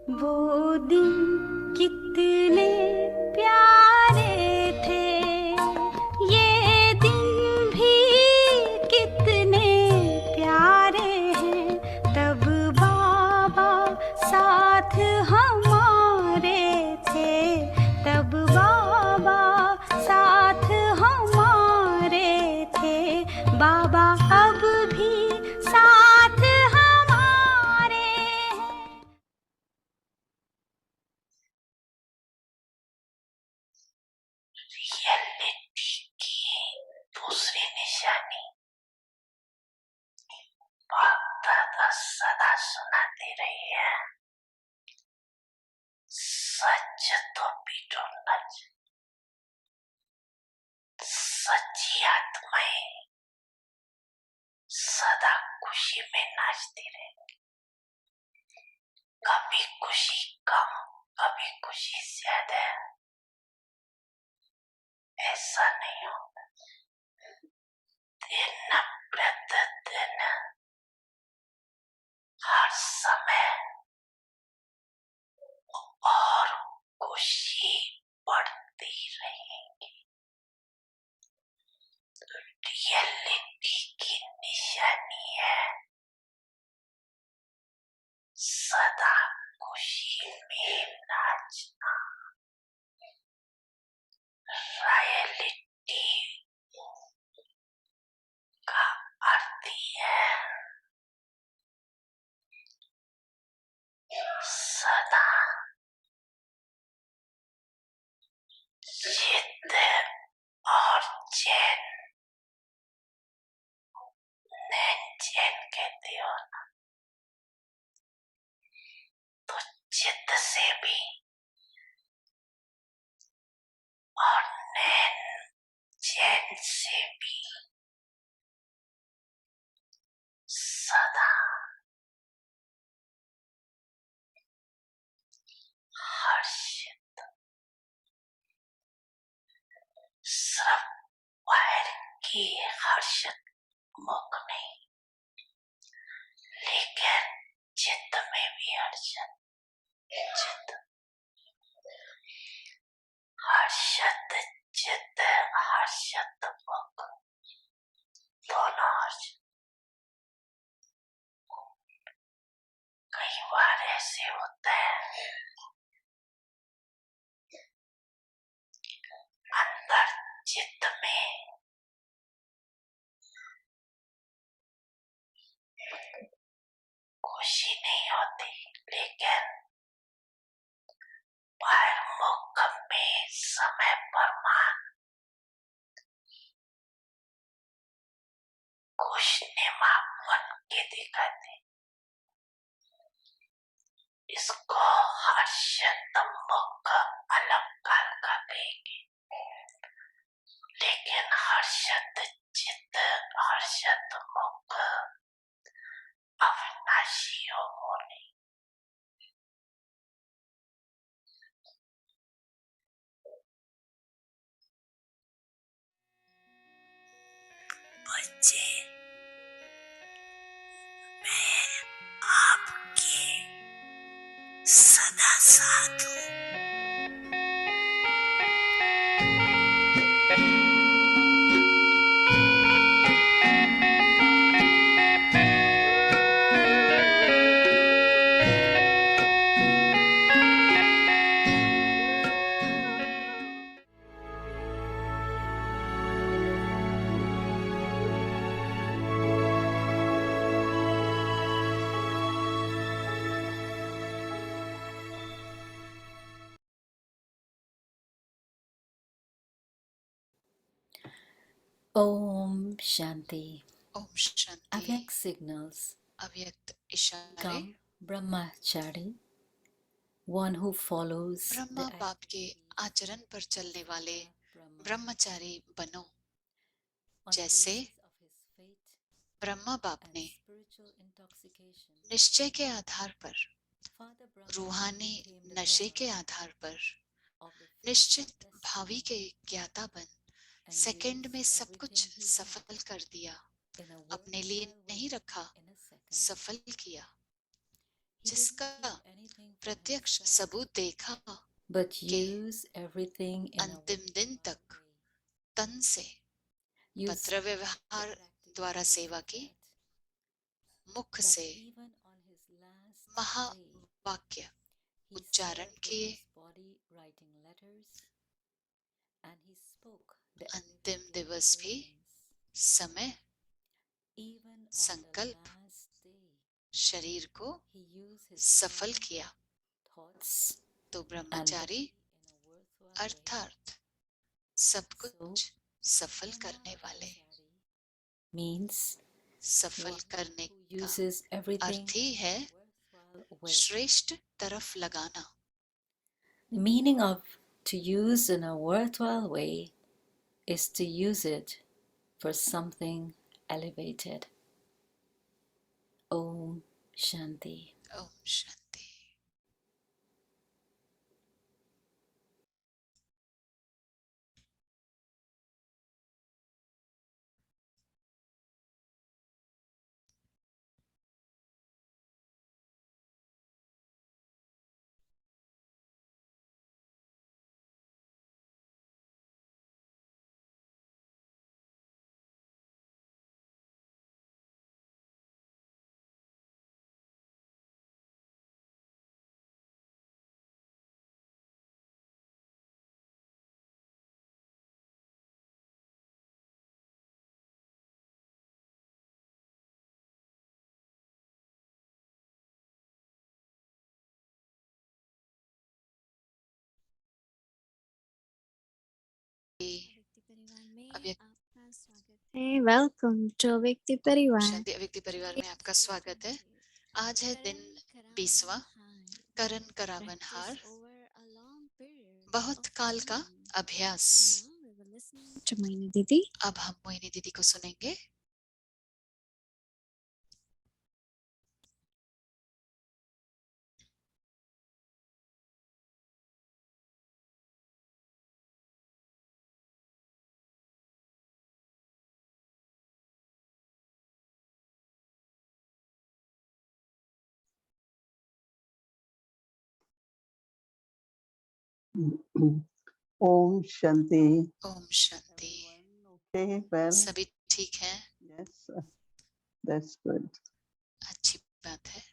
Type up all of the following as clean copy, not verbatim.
वो दिन कितने प्यारे थे, ये दिन भी कितने प्यारे हैं। तब बाबा साथ हमारे थे, तब बाबा साथ हमारे थे। बाबा अब भी साथ हमारे हैं। रियलिटी की दूसरी निशानी। बाप दादा सदा सुनाते रही है, सच तो पीटो नच, सच्ची आत्माएं सदा खुशी में नाचती रहे। कभी खुशी कम, कभी खुशी ज्यादा, ऐसा नहीं होता। दिन प्रतिदिन हर समय और खुशी बढ़ती रहेगी। रियलिटी की निशानी है सदा खुशी में नाचना। रियलिटी का अर्थ है सदा जिद और चैन। नैन चैन कहते हो ना, तो जिद से भी और नैन चैन से भी सदा हर्षित। सिर्फ बाहर की हर्षित मुख नहीं, लेकिन चित्त में भी हर्षित। चित्त हर्षित चित्त, हर्षित मुख, दोनों हर्षित। कई बार ऐसे होता है अंदर चित्त में खुशी नहीं होती, लेकिन बाहर मुख में समय पर मान खुशनुमा बन के दिखाते। इसको हर्षित मुख अलंकार कहेंगे, लेकिन हर्षित चित्त, हर्षित मुख अविनाशी हो नहीं। बच्चे, मैं आपके सदा साथ हूँ। ओम शांति। ओम शांति। अव्यक्त सिग्नल्स अव्यक्त इशारे। कम ब्रह्मचारी, one who follows Brahma the बाप के आचरण पर चलने वाले ब्रह्मचारी बनो। जैसे ब्रह्मा बाप ने निश्चय के आधार पर, रूहानी नशे के आधार पर, निश्चित भावी के ज्ञाता बन सेकंड में सब कुछ सफल कर दिया। अपने लिए नहीं रखा, सफल किया। जिसका प्रत्यक्ष सबूत देखा but कि use everything in a अंतिम दिन तक तन से use पत्र व्यवहार द्वारा सेवा की, मुख that से even on his last day महावाक्य he उच्चारण served with किए, his body writing letters and he spoke the अंतिम everyday दिवस भी visions. समय Even on the संकल्प last day शरीर को he used his सफल time, किया। thoughts तो and Brahmachari body in a worthwhile way. अर्थात सब So कुछ सफल करने वाले, brahmachari means सफल one करने who का uses everything अर्थ ही है in a worthwhile way. श्रेष्ठ तरफ लगाना। The meaning of to use in a worthwhile way is to use it for something elevated. Om Shanti. Om Shanti. Welcome to व्यक्ति परिवार। शांति अव्यक्ति परिवार में आपका स्वागत है। आज है दिन 20वां करण करावन हार, बहुत काल का अभ्यास। मोहिनी दीदी, अब हम मोहिनी दीदी को सुनेंगे। Om Shanti. ओम शांति। Okay, well, सभी ठीक हैं? yes, that's good. अच्छी बात है।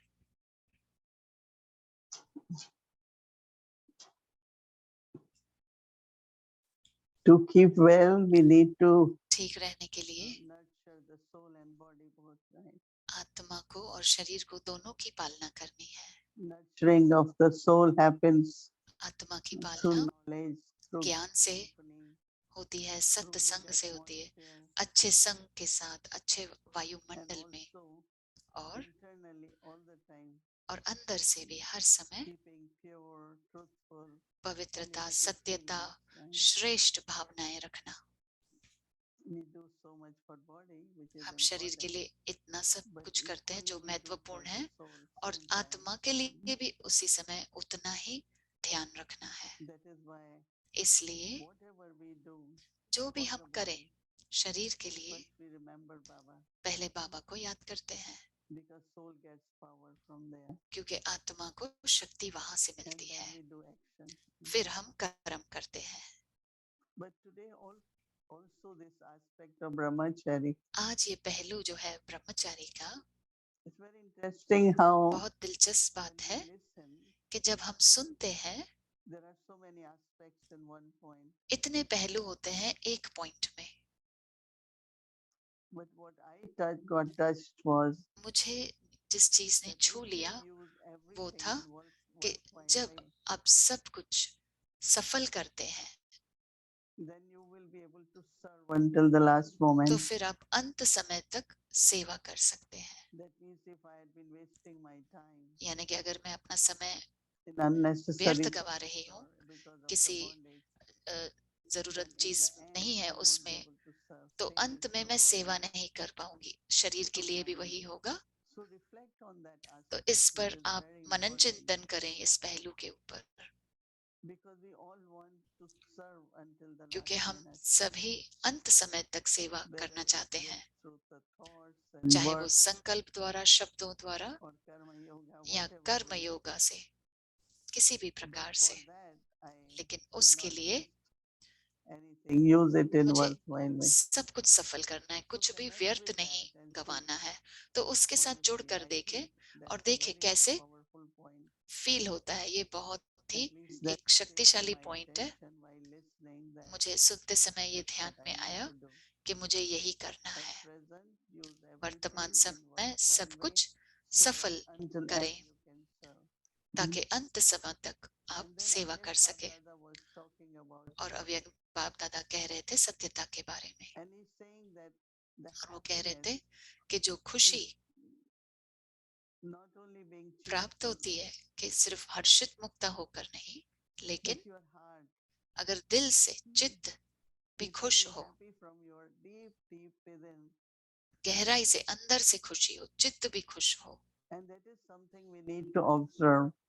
To keep well, we need to ठीक रहने के लिए nurture the soul and body both, right? आत्मा को और शरीर को दोनों की पालना करनी है। Nurturing of the soul happens आत्मा की through पालना knowledge, through ज्ञान से company, होती है, through सत्संग good से होती है, atmosphere, अच्छे संग के साथ, अच्छे and वायुमंडल में, also और internally all the time अंदर से भी हर समय keeping pure, truthful, पवित्रता, elevated सत्यता, feelings, right? श्रेष्ठ भावनाएं रखना। We do so much for body, which is हम शरीर के important, लिए इतना सब but कुछ करते हैं जो equally we do महत्वपूर्ण for है, the soul और same time. आत्मा के लिए भी उसी समय उतना ही ध्यान रखना है। That is why इसलिए whatever we do जो भी for हम the करें body, शरीर के लिए, first we remember Baba, पहले बाबा को याद करते हैं, because soul gets power from there, क्योंकि आत्मा को शक्ति वहां से and मिलती then है। we do action. फिर हम कर्म करते हैं। But today also this aspect of brahmachari, आज ये पहलू जो है ब्रह्मचारी का, it's very interesting how बहुत दिलचस्प when बात है we listen, कि जब हम सुनते हैं there are so many aspects in one point, इतने पहलू होते हैं एक पॉइंट में। but what I got touched was मुझे जिस चीज ने that छू if लिया you use वो everything था in कि worthwhile जब way, आप सब कुछ सफल करते हैं then you will be able to serve until the last तो moment. फिर आप अंत समय तक सेवा कर सकते हैं। That means if I had been wasting my time यानी कि अगर मैं अपना समय in unnecessary व्यर्थ गवा रही things हूँ, or because of किसी the bondage, जरूरत then in चीज the end नहीं है I won't be उसमें, able to serve. तो Same अंत with में the मैं सेवा body. नहीं कर पाऊंगी। शरीर के लिए भी वही होगा। So reflect on that तो aspect, इस which पर is आप very मनन important, चिंतन करें इस पहलू के ऊपर, because we all want to serve until the क्योंकि last हम minute. सभी अंत समय तक सेवा करना Whether चाहते it's हैं, through the thoughts and चाहे वो words संकल्प द्वारा, शब्दों द्वारा or karma yoga, या कर्म योगा से, किसी भी प्रकार से, लेकिन उसके लिए use it in मुझे worthwhile way. सब कुछ सफल करना है, कुछ भी व्यर्थ नहीं गंवाना है। तो उसके साथ जुड़कर देखे और देखे कैसे फील होता है। ये बहुत ही एक शक्तिशाली पॉइंट है। मुझे सुनते समय ये ध्यान में आया कि मुझे यही करना है। वर्तमान समय सब कुछ सफल करें ताकि अंत समय तक आप सेवा कर सके। और अव्यक्त बाप दादा कह रहे थे सत्यता के बारे में, और वो कह रहे थे कि जो खुशी प्राप्त होती है कि सिर्फ हर्षित मुक्त होकर नहीं, लेकिन अगर दिल से चित्त भी खुश हो, गहराई से अंदर से खुशी हो, चित्त भी खुश हो,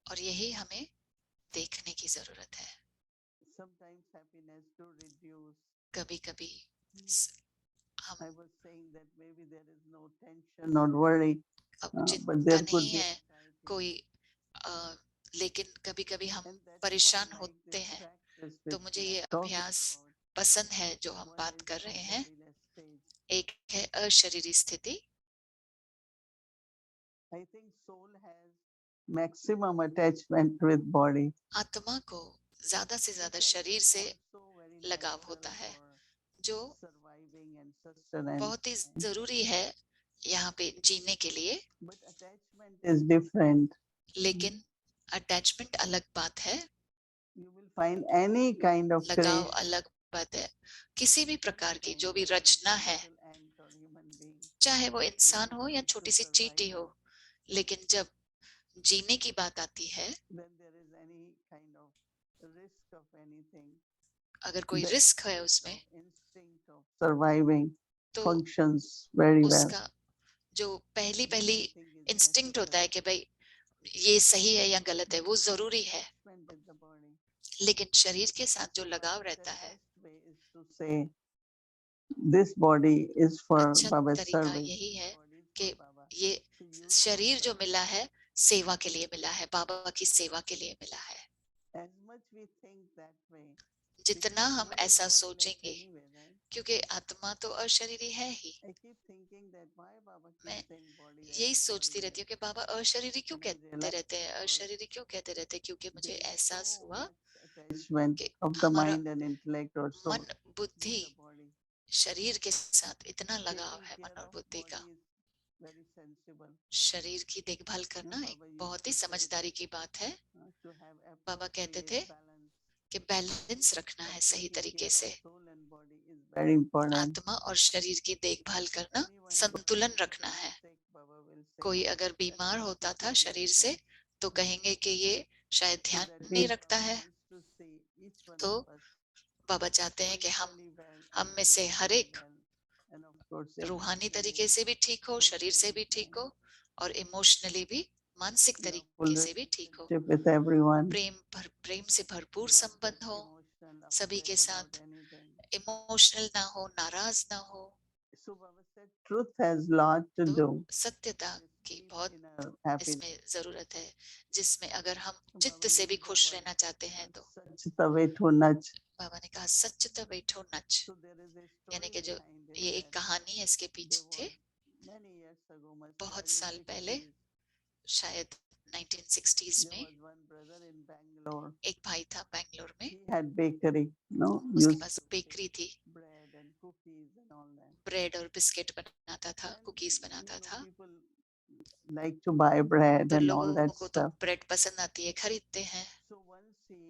और यही हमें देखने की जरूरत है। कभी कभी हम अब चिंता नहीं है कोई, लेकिन कभी कभी हम परेशान होते हैं। तो मुझे ये अभ्यास पसंद है जो हम बात कर रहे हैं। एक है अशरीरी स्थिति। Maximum attachment with body. आत्मा को ज्यादा से ज्यादा शरीर से लगाव होता है, जो बहुत ही जरूरी है यहाँ पे जीने के लिए। But attachment is different. लेकिन अटैचमेंट अलग बात है, You will find any kind of लगाव creation, अलग बात है। किसी भी प्रकार की जो भी रचना है, चाहे वो इंसान हो या छोटी सी चींटी हो, लेकिन जब जीने की बात आती है, then there is any kind of risk of anything. अगर कोई The रिस्क है उसमें, instinct of surviving तो functions very well. उसका जो पहली पहली इंस्टिंक्ट होता है कि भाई ये सही है या गलत है, वो जरूरी है। लेकिन शरीर के साथ जो लगाव रहता है, This body is for अच्छा Baba's तरीका service. यही है कि ये शरीर जो मिला है सेवा के लिए मिला है, बाबा की सेवा के लिए मिला है। As much we think that way, जितना हम ऐसा सोचेंगे, क्योंकि आत्मा तो अशरीरी है ही। I keep thinking that why Baba मैं keeps saying body as यही सोचती body रहती हूँ as कि बाबा अशरीरी क्यों And I कहते realize रहते हैं, अशरीरी क्यों कहते रहते हैं, क्योंकि मुझे there is एहसास so हुआ much attachment कि of the हमारा mind and intellect or soul मन in बुद्धि the body. शरीर के साथ इतना लगाव Taking है, care मन और of बुद्धि का। body is very sensible. शरीर की देखभाल करना Baba एक used बहुत ही to say, समझदारी की बात है। to have बाबा कहते appropriate थे balance. कि बैलेंस रखना है सही Taking तरीके care से। of soul and body is very important. आत्मा और शरीर की देखभाल करना, Anyone संतुलन who is रखना है। sick, Baba will say, कोई अगर बीमार होता था शरीर से, तो कहेंगे कि ये शायद so ध्यान that नहीं means रखता Baba है। wants to see each one तो of us बाबा चाहते हैं कि spiritually well हम and में से हर physically एक well. And of course, रूहानी emotionally तरीके से भी ठीक हो, शरीर से भी ठीक हो, और इमोशनली भी, मानसिक full तरीके से भी ठीक हो। relationship with everyone. प्रेम से भरपूर Not संबंध हो emotional, सभी के upset साथ, about anything. इमोशनल ना हो, नाराज ना हो। So Baba said, truth has lot to तो do सत्यता with की deep बहुत inner happiness. इसमें जरूरत है, जिसमें अगर हम So चित्त Baba से भी used the खुश word, रहना चाहते हैं तो such the way to nudge. बाबा ने कहा सच तो बैठो नच। So there is a यानी story कि जो behind it ये एक that कहानी है इसके there पीछे, was many years ago, must be बहुत early साल पहले, 60s, शायद 1960s there में, was one brother in Bangalore. एक भाई था बेंगलोर में। He had bakery, no, उसके used पास to बेकरी थी, bread and cookies and all that. Bread और बिस्किट बनाता था, And कुकीज बनाता था। people like to buy bread तो and all लोगों that को तो stuff. ब्रेड पसंद आती है, खरीदते हैं। So once he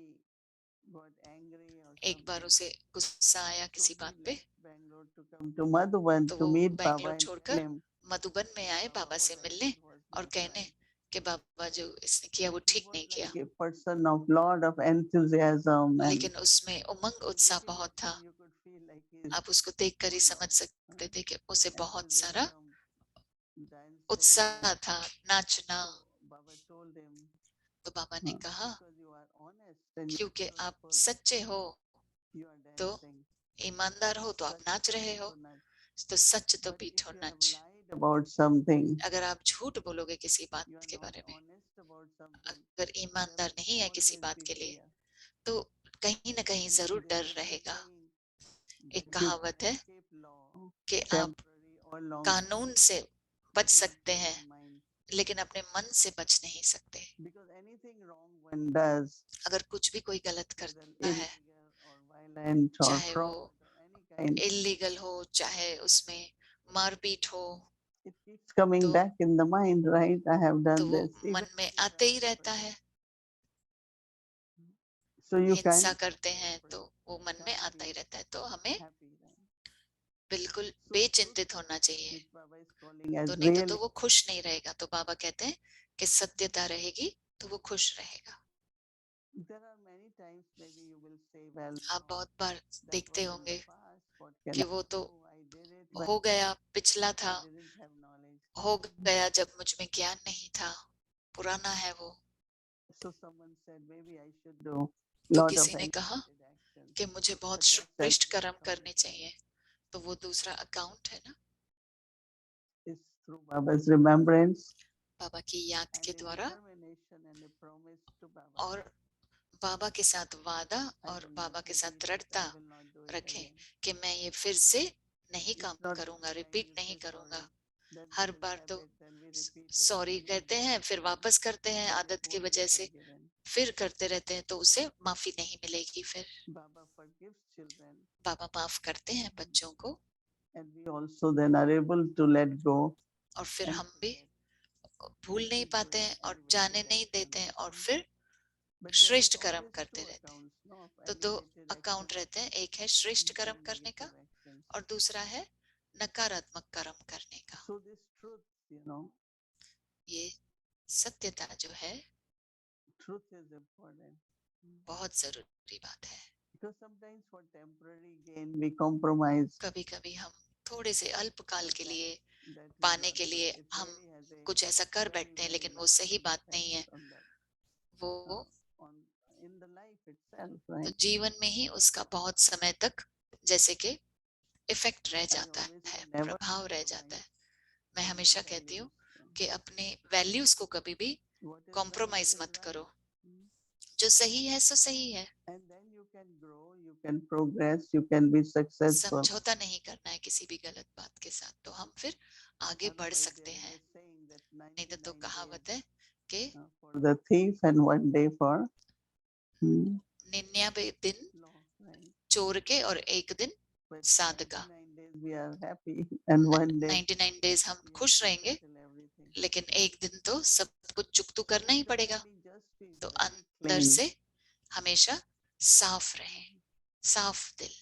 got angry or एक बार something, उसे गुस्सा आया so किसी he बात पे, left Bangalore to come to Madhuban तो to वो meet Baba Bangalore and tell छोड़कर him मधुबन में आए Baba बाबा से whatever मिलने it was और not कहने right. कि बाबा जो इसने किया वो He ठीक was नहीं किया। like a person of lot of enthusiasm and लेकिन उसमें उमंग उत्साह looking बहुत at था। him you could feel like he's आप उसको देखकर ही full समझ of सकते थे कि उसे बहुत सारा enthusiasm, dancing उत्साह and था, नाचना। so Baba told him, तो बाबा ने कहा because you are honest and you क्योंकि are आप truthful, सच्चे हो, you are तो dancing. ईमानदार हो, तो आप Such नाच the रहे way हो। to nudge. तो सच तो But if बीठो you have Nach. lied lied about something, अगर आप झूठ बोलोगे किसी बात you are के not बारे में, honest about something, अगर ईमानदार there नहीं है will किसी always बात be के लिए, fear. तो कहीं ना कहीं जरूर There डर is a रहेगा। saying एक that you कहावत can है escape law, कि आप temporary or long कानून term, से बच but not सकते from हैं, your mind. लेकिन अपने मन से बच नहीं सकते। Because anything wrong one does, अगर कुछ भी कोई गलत whether करता है, illegal or violent or चाहे वो fraud or any kind, illegal हो, चाहे उसमें मारपीट हो, it keeps coming तो back in the mind, right? I have तो done वो this. Even मन में if you आते ही hurt a रहता person. है। So you हिंसा can't करते हैं pray. तो वो मन में आता ही रहता है। तो हमें Happy, right? बिल्कुल So बेचिंतित होना चाहिए, which Baba is calling तो as नहीं real. तो वो खुश नहीं रहेगा। तो बाबा कहते हैं कि सत्यता रहेगी तो वो खुश रहेगा। There are many times maybe you will say, well, आप बहुत बार that देखते was in the होंगे past. What can कि I वो तो do? I did it, but हो गया, पिछला I था, didn't have knowledge. हो गया जब मुझ में ज्ञान नहीं था, पुराना है वो। So someone said maybe I should do तो lot of किसी ने कहा elevated actions. कि मुझे बहुत But that's श्रेष्ठ another कर्म करने account चाहिए, तो वो दूसरा अकाउंट है ना, is through Baba's remembrance बाबा की याद and के a द्वारा determination and a promise to Baba. और बाबा के साथ वादा I और will बाबा not के साथ repeat it. दृढ़ता I will not do it रखें again. कि मैं ये फिर से नहीं It's काम not करूंगा, every time रिपीट you नहीं say करूंगा। sorry. Then हर becomes बार तो habit. Then we repeat it. Sorry Then we कहते get हैं, फिर forgiven. वापस करते हैं Then आदत it की won't be वजह से, forgiven. फिर करते रहते हैं तो उसे माफी नहीं मिलेगी। फिर Baba forgives children, बाबा माफ करते हैं बच्चों को, and we also then are able to let go और फिर and हम भी forget. भूल नहीं Keep पाते doing हैं और elevated जाने नहीं actions. देते हैं, और फिर But there is श्रेष्ठ कर्म always करते two रहते हैं। accounts, no, of तो दो elevated अकाउंट actions रहते हैं, एक है श्रेष्ठ कर्म and करने का negative actions. और दूसरा है नकारात्मक कर्म करने का। So this truth, ये सत्यता जो है truth is important. बहुत जरूरी बात है। Because sometimes for temporary gain we compromise. कभी कभी हम थोड़े से अल्पकाल के लिए That is पाने not के लिए good. It हम really has a कुछ ऐसा कर very, बैठते हैं, very लेकिन वो सही long-term बात नहीं है। effect on that, वो on in the life itself, तो right? जीवन में ही उसका बहुत समय तक जैसे कि इफेक्ट रह I जाता always say है, never प्रभाव रह जाता compromise है। मैं on your हमेशा कहती हूँ values. कि अपने वैल्यूज को कभी भी What is right compromise is मत करो। right. जो सही है सो सही है, And then you can grow, you can progress, you can be successful. समझौता नहीं करना है किसी भी गलत बात के साथ, तो हम फिर आगे बढ़ Otherwise, सकते there is हैं। a saying that नहीं तो 99 कहावत days है कि for the thief and 1 day for 99 दिन law, right? चोर के और एक दिन But sadhaka. 99 days we are happy, and 1 day 99 days हम we have खुश to रहेंगे, settle everything. लेकिन एक दिन तो सब कुछ चुकतू करना ही पड़ेगा। Internally just be तो very अंदर clean. से हमेशा साफ रहे, साफ दिल।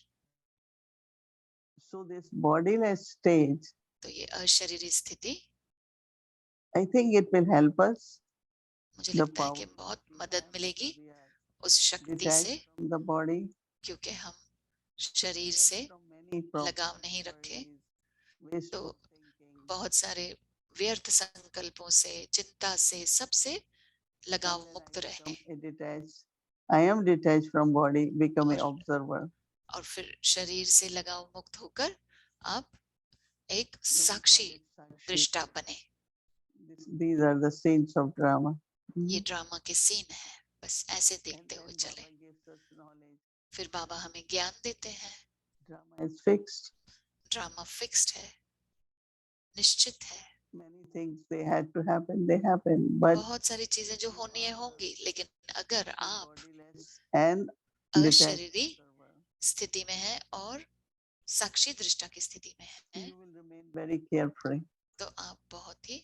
So this bodiless stage, तो ये अशरीरी स्थिति I think it will help us. मुझे The लगता है power कि बहुत we मदद have मिलेगी because we are उस शक्ति से, detached from the body, क्योंकि हम शरीर detached से from many problems, लगाव नहीं रखे। worries, तो wasteful thinking. बहुत सारे व्यर्थ संकल्पों से, चिंता से, सबसे And लगाव then मुक्त I रहे, become a detached. I am detached from body, become an और observer. और फिर शरीर से लगाव मुक्त होकर आप एक We call Sakshi it Sakshi. दृष्टा बने। These are the scenes of drama. ये ड्रामा के सीन है, बस ऐसे And देखते हुए then चले। Baba gives us knowledge. फिर बाबा हमें ज्ञान देते हैं। Drama is fixed. Drama fixed है, निश्चित है। Many things they had to happen, they happen. But बहुत सारी चीजें जो होनी है होंगी, लेकिन अगर आप bodiless and detached अशरीरी observer, स्थिति में है और साक्षी दृष्टा की स्थिति में है, you will remain very carefree. तो आप बहुत ही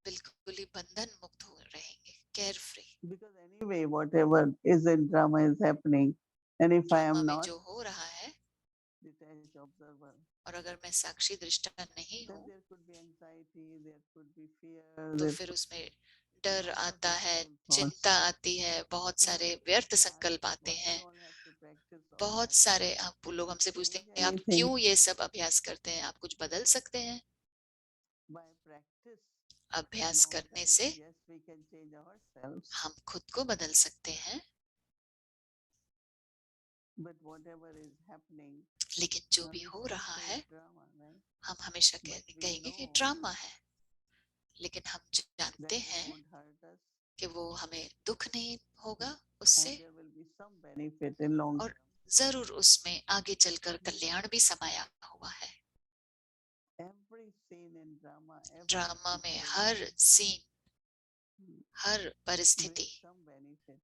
बिल्कुल ही बंधन मुक्त हो रहेंगे, care free. Because anyway, whatever is in drama is happening. And if I drama am में not जो हो रहा है, detached observer, और अगर मैं साक्षी दृष्टा नहीं then हूँ, there could be anxiety, there could be fear, तो there फिर could उसमें be डर lot of आता है, wasteful thoughts. चिंता आती है, बहुत So सारे many व्यर्थ people ask संकल्प us, आते why हैं, you all have to practice all बहुत that? सारे। आप लोग हमसे Can पूछते change हैं आप anything क्यों ये सब अभ्यास करते हैं, आप कुछ बदल सकते हैं? by practice? अभ्यास Long करने time, से yes, we can change ourselves. हम खुद को बदल सकते हैं, But whatever is happening, लेकिन जो भी we हो still रहा say है it's drama, right? हम हमेशा But we कहेंगे कि know ड्रामा है, लेकिन हम that जानते it हैं won't hurt us, कि वो हमें दुख नहीं होगा and उससे, there will be some benefit in long और term. जरूर उसमें आगे चलकर कल्याण भी समाया हुआ है। Every scene in drama, every drama में situation हर सीन, हर brings परिस्थिति, some benefit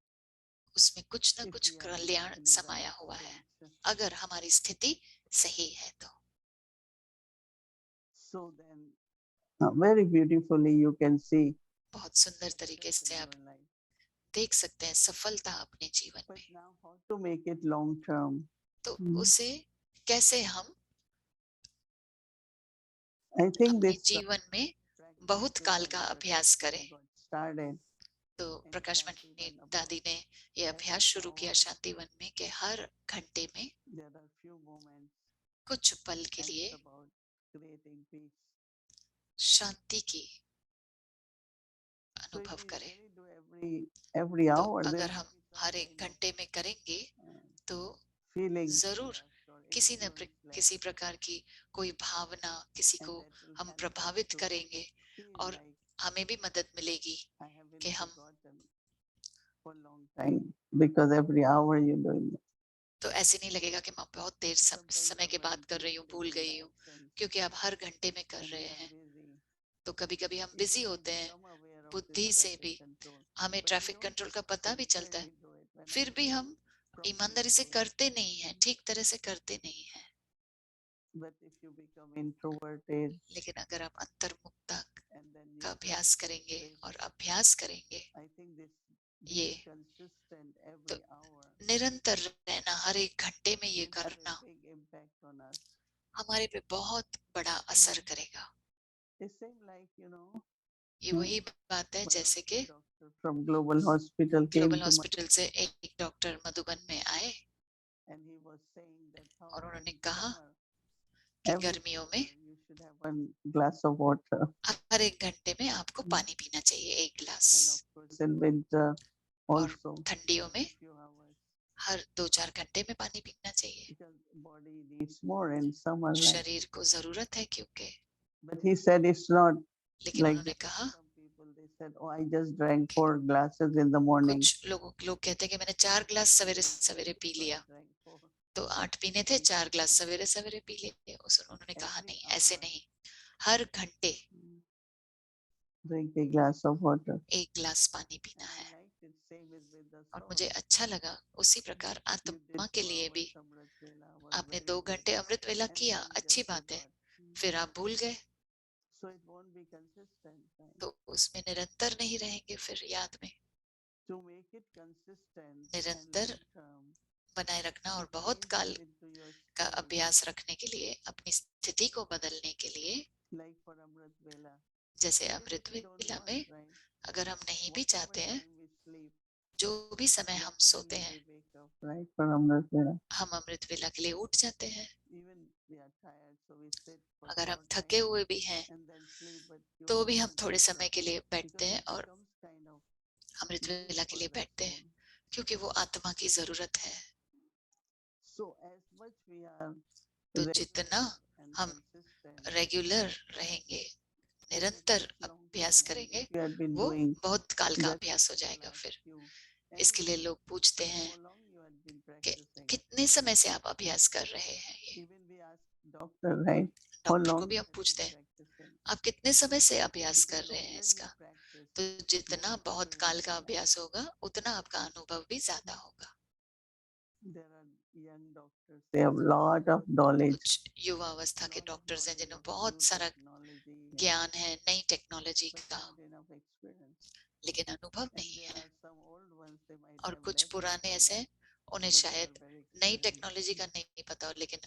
उसमें कुछ न if कुछ we are Kalyan in the समाया right हुआ है, stage. अगर हमारी स्थिति सही है तो। So then, very beautifully you can see बहुत सुंदर तरीके success से in आप your life. देख सकते हैं सफलता अपने जीवन But में। now how to make it long term? तो उसे कैसे हम I think अपने this जीवन में practice बहुत which काल का Amrit अभ्यास करें। got started तो in Prakash Shanti Mani Wan दादी ने ये अभ्यास शुरू किया शांतिवन में कि हर घंटे में there are few moments कुछ पल के and लिए it's about creating peace. शांति की So if अनुभव we करें। really do every तो hour, there अगर will हम be some हर एक kind of, घंटे में करेंगे तो feeling जरूर less or किसी न influence less, किसी प्रकार की कोई भावना, किसी and को that will हम help us प्रभावित to करेंगे feel और like हमें भी मदद मिलेगी I have been कि हम, forgotten for a long time because every hour you're doing it. तो ऐसे नहीं लगेगा कि मैं बहुत देर Sometimes समय our के बाद mind कर रही keeps हूँ, भूल taking गई हूँ, directions क्योंकि आप हर घंटे में कर and रहे we are हैं। busy. तो कभी कभी हम बिजी Even we होते हैं become aware of this बुद्धि से traffic भी, control, हमें but we traffic don't control का पता भी चलता है, sincerely do it when फिर भी हम properly ईमानदारी से do it. करते नहीं हैं, ठीक तरह से करते नहीं हैं। But if you become introverted लेकिन अगर आप अंतर्मुखता and then you का अभ्यास करेंगे practice, और अभ्यास करेंगे, I think this ये being consistent तो every hour निरंतर रहना, हर एक घंटे में ये will have a करना big impact on us. हमारे पे बहुत बड़ा असर करेगा। It seems like, ये वही बात है one of जैसे the कि doctor from Global Hospital came global to my hospital से एक डॉक्टर मधुबन में आए and he was saying that how और उन्होंने in कहा summer कि every गर्मियों में hour you should have one glass of water, हर एक घंटे में आपको पानी पीना चाहिए, एक गिलास, and of course in winter और also ठंडियों में few hours हर 2-4 घंटे में पानी पीना चाहिए। because body needs more in summer, right? शरीर को जरूरत है क्योंकि, But he said it's not लेकिन like उन्होंने that. कहा, Some people they said, oh, I just drank 4 glasses in the morning. कुछ लोग कहते हैं कि मैंने 4 ग्लास सवेरे सवेरे पी So I लिया, drank 4. तो 8 पीने थे, 4 ग्लास सवेरे सवेरे पी लिए। उन्होंने कहा Every नहीं, ऐसे hour नहीं, हर घंटे drink a glass of water. एक गिलास पानी पीना And I है। liked it. Same is with the और soul. मुझे अच्छा लगा, उसी प्रकार You did आत्मा के 2 लिए भी hours Amrit Vela was आपने very 2 good. घंटे अमृत वेला And किया, then अच्छी just बात है, forgot. फिर आप भूल गए, So it won't be consistent. Right? तो उसमें निरंतर नहीं रहेंगे फिर याद में। To make it consistent and निरंतर long term, बनाए रखना और to बहुत change काल it into your का state, अभ्यास रखने के लिए, अपनी स्थिति को बदलने के लिए, like for Amrit Vela. जैसे Even Amrit if we don't वेला want, में right? अगर हम नहीं भी Whatever चाहते हैं, time we sleep, जो भी समय हम that's सोते when हैं, we wake up, right? For Amrit Vela. हम अमृत वेला के लिए उठ जाते हैं। Even we are tired, so we sit for अगर हम short थके time हुए भी हैं and then sleep, but you तो भी हम always थोड़े wake समय up के लिए बैठते because हैं it और becomes kind of Amrit need वेला के for लिए the बैठते हैं, soul. क्योंकि वो आत्मा की जरूरत है। So as much we are तो regular जितना and हम consistent, रेगुलर रहेंगे, it निरंतर becomes long अभ्यास term. And करेंगे, if you had been वो doing, बहुत काल का just अभ्यास हो people जाएगा। ask फिर you, इसके लिए anyone, लोग पूछते हैं how long you had been कि practicing? कितने समय से आप अभ्यास कर रहे हैं। ये Even we ask doctor, right? How doctor को long भी you हम had पूछते been हैं, practicing? आप कितने समय से अभ्यास कर Because रहे हैं longer इसका। you practice, तो जितना more बहुत काल experience का you have. अभ्यास होगा, उतना आपका अनुभव भी ज्यादा होगा। There are young doctors, they have lot of knowledge, कुछ युवा अवस्था के lot of डॉक्टर्स हैं knowledge जिन्हें of बहुत new सारा technology, ज्ञान है नई टेक्नोलॉजी but का, not enough experience. लेकिन अनुभव And नहीं there है। are some old ones, they might और have कुछ less पुराने ऐसे हैं, experience, उन्हें but they शायद are very नई experienced. टेक्नोलॉजी का नहीं पता हो, लेकिन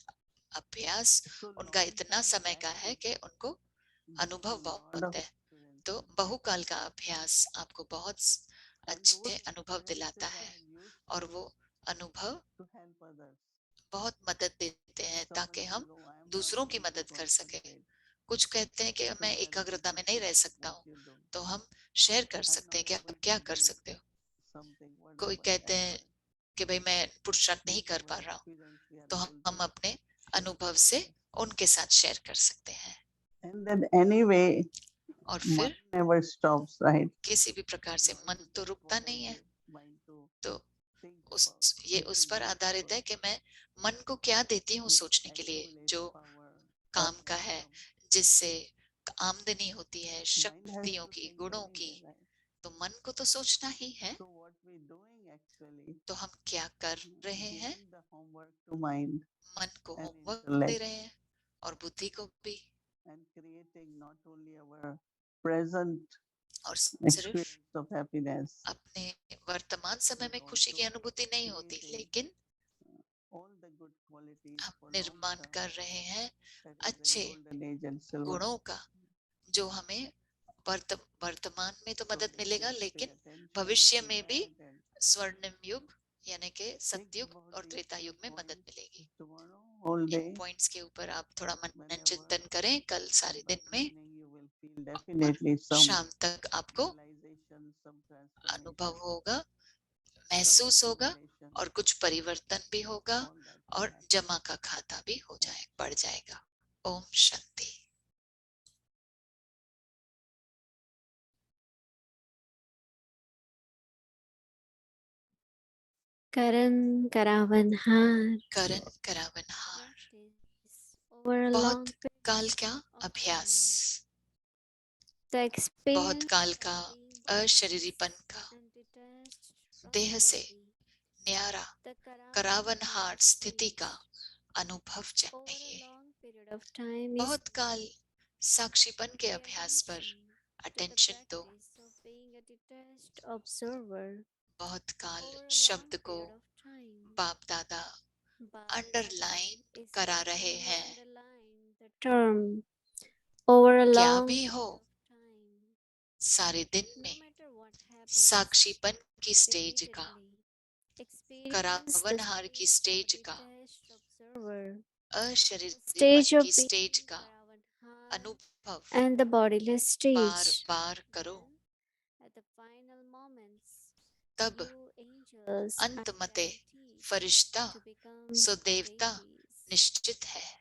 अभ्यास So उनका long इतना term समय का है कि practice उनको gives अनुभव you lot बहुत of है। experience. तो बहुकाल का अभ्यास आपको बहुत And अच्छे those अनुभव दिलाता experiences है, are और वो useful अनुभव to help others. बहुत मदद देते हैं Someone ताकि says, हम oh, I am not दूसरों की able to मदद कर सके। concentrate. कुछ कहते हैं कि So मैं tell me एकाग्रता में what नहीं रह सकता what हूँ, you do. तो हम शेयर कर I'm सकते not हैं कि able आप to क्या कर do सकते हो। something, कोई whatever, कहते हैं effort. कि भाई मैं पुरुषार्थ नहीं कर पा रहा हूँ, तो हम अपने अनुभव से उनके साथ शेयर कर सकते हैं। And then anyway, और mind फिर never stops, right? किसी भी प्रकार से मन तो रुकता नहीं है, Mind to तो think उस about ये उस पर anything आधारित है कि मैं मन को क्या देती हूँ सोचने के लिए, जो काम का है, जिससे आमदनी होती है, शक्तियों की, गुणों की, तो मन को तो सोचना ही है। So what we doing actually, तो हम क्या कर रहे हैं? giving the homework to mind मन को and होमवर्क दे intellect रहे हैं और बुद्धि को भी, and creating not only our present और सिर्फ experience of happiness, अपने वर्तमान समय में खुशी की अनुभूति नहीं होती, लेकिन all the good qualities हम for long निर्माण term, कर रहे हैं that is the अच्छे golden age and silver. गुणों का, जो हमें वर्तमान में तो So मदद let's मिलेगा, pay लेकिन attention भविष्य to में भी that and स्वर्णिम युग यानी कि think सतयुग about और these त्रेता three युग में मदद points मिलेगी। tomorrow whole इन day. पॉइंट्स के ऊपर आप थोड़ा मनन Whenever चिंतन करें कल सारे by दिन में, evening you will feel और definitely some शाम तक आपको realization, some अनुभव transformation, होगा, some महसूस होगा, accumulation, और कुछ परिवर्तन भी होगा, all that will और happen. जमा का खाता भी हो जाए, बढ़ जाएगा। ओम शांति। करण करावनहार करण करावनहार, over a बहुत long period काल का of अभ्यास, the बहुत experience काल का of being अशरीरीपन का, and detached from देह the से body, न्यारा the करावनहार स्थिति का अनुभव over a चाहिए। long period of time is बहुत काल साक्षीपन के pay अभ्यास पर attention to the अटेंशन दो। practice of being a detached observer बहुत काल over a long शब्द को period of time. बाप दादा Baba अंडरलाइन is करा रहे simply हैं। underline the term over a क्या long भी हो, period of time. सारे दिन No में matter what happens, साक्षीपन की स्टेज का, repeatedly experience the करावनहार की state स्टेज of a का, detached observer, the अशरीरीपन stage of की being स्टेज का Karavanhar अनुभव and the bodiless bar stage. बार करो। Then, at the final moments, तब you angels अंत are मते guaranteed फरिश्ता to become सो देवता deities. निश्चित है।